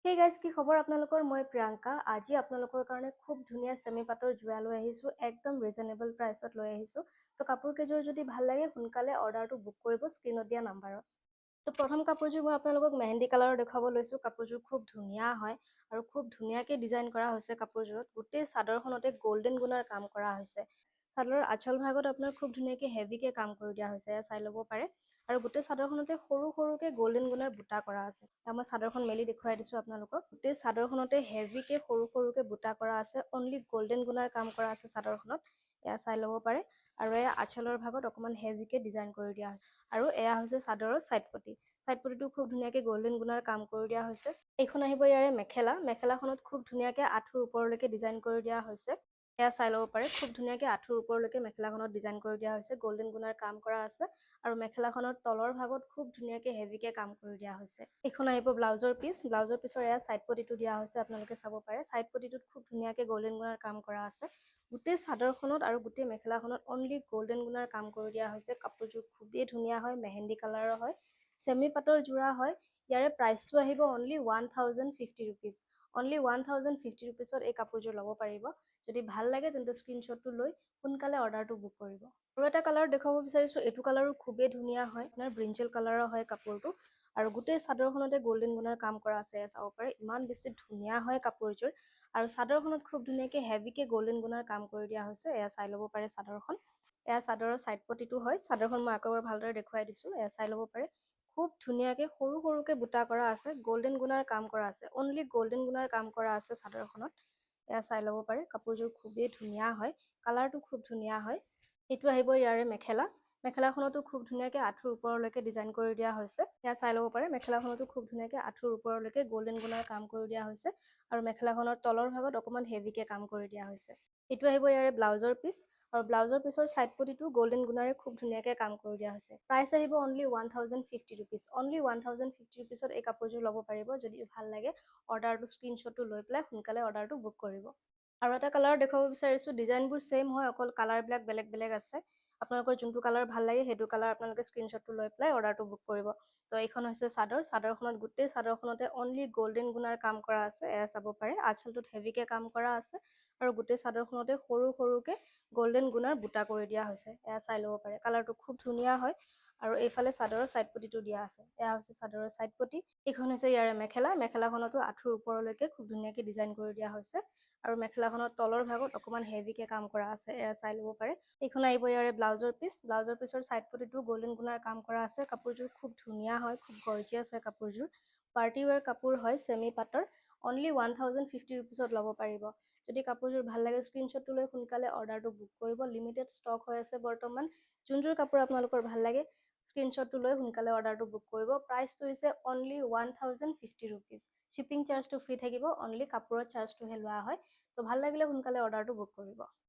Hey guys, কি খবৰ আপোনালোকৰ? মই প্ৰিয়ংকা। আজি আপোনালোকৰ কাৰণে খুব ধুনীয়া চেমি পাটৰ যোৰা লৈ আহিছোঁ। একদম ৰিজনেবল প্ৰাইচত লৈ আহিছোঁ। তো কাপোৰ কেইযোৰ যদি ভাল লাগে সোনকালে অৰ্ডাৰটো বুক কৰিব স্ক্ৰীনত দিয়া নাম্বাৰত। তো প্ৰথম কাপোৰযোৰ মই আপোনালোকক মেহেন্দি কালাৰৰ দেখুৱাব লৈছোঁ। কাপোৰযোৰ খুব ধুনীয়া হয় আৰু খুব ধুনীয়াকৈ ডিজাইন কৰা হৈছে। কাপোৰযোৰত গোটেই চাদৰখনতে গল্ডেন গুণাৰ কাম কৰা হৈছে। চাদৰৰ আঁচল ভাগত আপোনাৰ খুব ধুনীয়াকৈ হেভিকৈ কাম কৰি দিয়া হৈছে, চাই ল'ব পাৰে। আৰু গোটেই চাদৰখনতে সৰু সৰুকৈ গল্ডেন গুণাৰ বুটা কৰা আছে। মই চাদৰখন মেলি দেখুৱাই দিছোঁ আপোনালোকক। গোটেই চাদৰখনতে হেভিকৈ সৰু সৰুকৈ বুটা কৰা আছে। অনলি গল্ডেন গুণাৰ কাম কৰা আছে চাদৰখনত। এয়া চাই ল'ব পাৰে। আৰু এয়া আঁচলৰ ভাগত অকণমান হেভিকৈ ডিজাইন কৰি দিয়া হৈছে। আৰু এয়া হৈছে চাদৰৰ ছাইড পটি। ছাইড পটিটো খুব ধুনীয়াকৈ গল্ডেন গুণাৰ কাম কৰি দিয়া হৈছে। এইখন আহিব ইয়াৰে মেখেলা। মেখেলাখনত খুব ধুনীয়াকৈ আঁঠুৰ ওপৰলৈকে ডিজাইন কৰি দিয়া হৈছে। এয়া চাই ল'ব পাৰে। খুব ধুনীয়াকৈ আঁঠুৰ ওপৰলৈকে মেখেলাখনত ডিজাইন কৰি দিয়া হৈছে। গল্ডেন গুণাৰ কাম কৰা আছে। আৰু মেখেলাখনৰ তলৰ ভাগত খুব ধুনীয়াকৈ হেভিকৈ কাম কৰি দিয়া হৈছে। এইখন আহিব ব্লাউজৰ পিচ। ব্লাউজৰ পিছৰ এয়া ছাইড পটিটো দিয়া হৈছে, আপোনালোকে চাব পাৰে। ছাইড পটিটোত খুব ধুনীয়াকৈ গল্ডেন গুণাৰ কাম কৰা আছে। গোটেই চাদৰখনত আৰু গোটেই মেখেলাখনত অনলি গল্ডেন গুণাৰ কাম কৰি দিয়া হৈছে। কাপোৰযোৰ খুবেই ধুনীয়া হয়, মেহেন্দি কালাৰৰ হয়, চেমি পাটৰ যোৰা হয়। ইয়াৰে প্ৰাইচটো আহিব অনলি 1050 ৰুপিজ। অনলি 1050 ৰুপিজত এই কাপোৰযোৰ ল'ব পাৰিব। যদি ভাল লাগে তেন্তে স্ক্ৰীনশ্বটটো লৈ সোনকালে অৰ্ডাৰটো বুক কৰিব। আৰু এটা কালাৰ দেখুৱাব বিচাৰিছোঁ। এইটো কালাৰো খুবেই ধুনীয়া হয়, আপোনাৰ ব্ৰিঞ্জেল কালাৰৰ হয় কাপোৰটো। আৰু গোটেই চাদৰখনতে গল্ডেন গুণাৰ কাম কৰা আছে, চাব পাৰে। ইমান বেছি ধুনীয়া হয় কাপোৰযোৰ। আৰু চাদৰখনত খুব ধুনীয়াকৈ হেভিকৈ গল্ডেন গুণাৰ কাম কৰি দিয়া হৈছে। এয়া চাই ল'ব পাৰে চাদৰখন। এয়া চাদৰৰ ছাইড পটিটো হয়। চাদৰখন মই আকৌ এবাৰ ভালদৰে দেখুৱাই দিছোঁ। এয়া চাই ল'ব পাৰে। খুব ধুনীয়াকৈ সৰু সৰুকৈ বুটা কৰা আছে, গল্ডেন গুণাৰ কাম কৰা আছে। অনলি গল্ডেন গুণাৰ কাম কৰা আছে চাদৰখনত। এয়া চাই ল'ব পাৰে। কাপোৰযোৰ খুবেই ধুনীয়া হয়, কালাৰটো খুব ধুনীয়া হয়। এইটো আহিব ইয়াৰে মেখেলা। মেখেলাখনতো খুব ধুনীয়াকৈ আঁঠুৰ ওপৰলৈকে ডিজাইন কৰি দিয়া হৈছে। এয়া চাই ল'ব পাৰে। মেখেলাখনতো খুব ধুনীয়াকৈ আঁঠুৰ ওপৰলৈকে গল্ডেন গুণাৰ কাম কৰি দিয়া হৈছে। আৰু মেখেলাখনৰ তলৰ ভাগত অকণমান হেভিকৈ কাম কৰি দিয়া হৈছে। এইটো আহিব ইয়াৰে ব্লাউজৰ পিচ। আৰু ব্লাউজৰ পিছৰ ছাইড পটিটো গল্ডেন গুণাৰে খুব ধুনীয়াকৈ কাম কৰি দিয়া হৈছে। প্ৰাইচ আহিব অনলি 1050 ৰুপিজ। অনলি 1050 ৰুপিজত এই কাপোৰযোৰ ল'ব পাৰিব। যদি ভাল লাগে অৰ্ডাৰটো স্ক্ৰীনশ্বটটো লৈ পেলাই সোনকালে অৰ্ডাৰটো বুক কৰিব। আৰু এটা কালাৰ দেখুৱাব বিচাৰিছোঁ। ডিজাইনবোৰ ছেইম হয়, অকল কালাৰবিলাক বেলেগ বেলেগ আছে। আপোনালোকৰ যোনটো কালাৰ ভাল লাগে সেইটো কালাৰ আপোনালোকে স্ক্ৰীনশ্বটটো লৈ পেলাই অৰ্ডাৰটো বুক কৰিব। তো এইখন হৈছে চাদৰ। চাদৰখনত গোটেই চাদৰখনতে অনলি গল্ডেন গুণাৰ কাম কৰা আছে। এয়া চাব পাৰে। আঁচলটোত হেভিকৈ কাম কৰা আছে। আৰু গোটেই চাদৰখনতে সৰু সৰুকৈ গল্ডেন গুণাৰ বুটা কৰি দিয়া হৈছে। এয়া চাই ল'ব পাৰে। কালাৰটো খুব ধুনীয়া হয়। আৰু এইফালে চাদৰৰ ছাইড পটিটো দিয়া আছে। এয়া হৈছে চাদৰৰ ছাইড পটি। এইখন হৈছে ইয়াৰে মেখেলা। মেখেলাখনতো আঁঠুৰ ওপৰলৈকে খুব ধুনীয়াকৈ ডিজাইন কৰি দিয়া হৈছে। আৰু মেখেলাখনৰ তলৰ ভাগত অকণমান হেভিকৈ কাম কৰা আছে। এয়া চাই ল'ব পাৰে। এইখন আহিব ইয়াৰে ব্লাউজৰ পিচ। ব্লাউজৰ পিছৰ ছাইড পটিটো গল্ডেন গুণাৰ কাম কৰা আছে। কাপোৰযোৰ খুব ধুনীয়া হয়, খুব গৰ্জিয়াছ হয় কাপোৰযোৰ। পাৰ্টি ৱেৰ কাপোৰ হয়, চেমি পাটৰ। অনলি 1050 ৰুপিজত ল'ব পাৰিব। যদি কাপোৰযোৰ ভাল লাগে স্ক্ৰীনশ্বটটো লৈ সোনকালে অৰ্ডাৰটো বুক কৰিব। লিমিটেড ষ্টক হৈ আছে বৰ্তমান। যোনযোৰ কাপোৰ আপোনালোকৰ ভাল লাগে স্ক্ৰীনশ্বটটো লৈ সোনকালে অৰ্ডাৰটো বুক কৰিব। প্ৰাইচটো হৈছে অনলি 1050 ৰুপিজ। শ্বিপিং চাৰ্জটো ফ্ৰী থাকিব। অনলি কাপোৰৰ চাৰ্জটোহে লোৱা হয়। তো ভাল লাগিলে সোনকালে অৰ্ডাৰটো বুক কৰিব।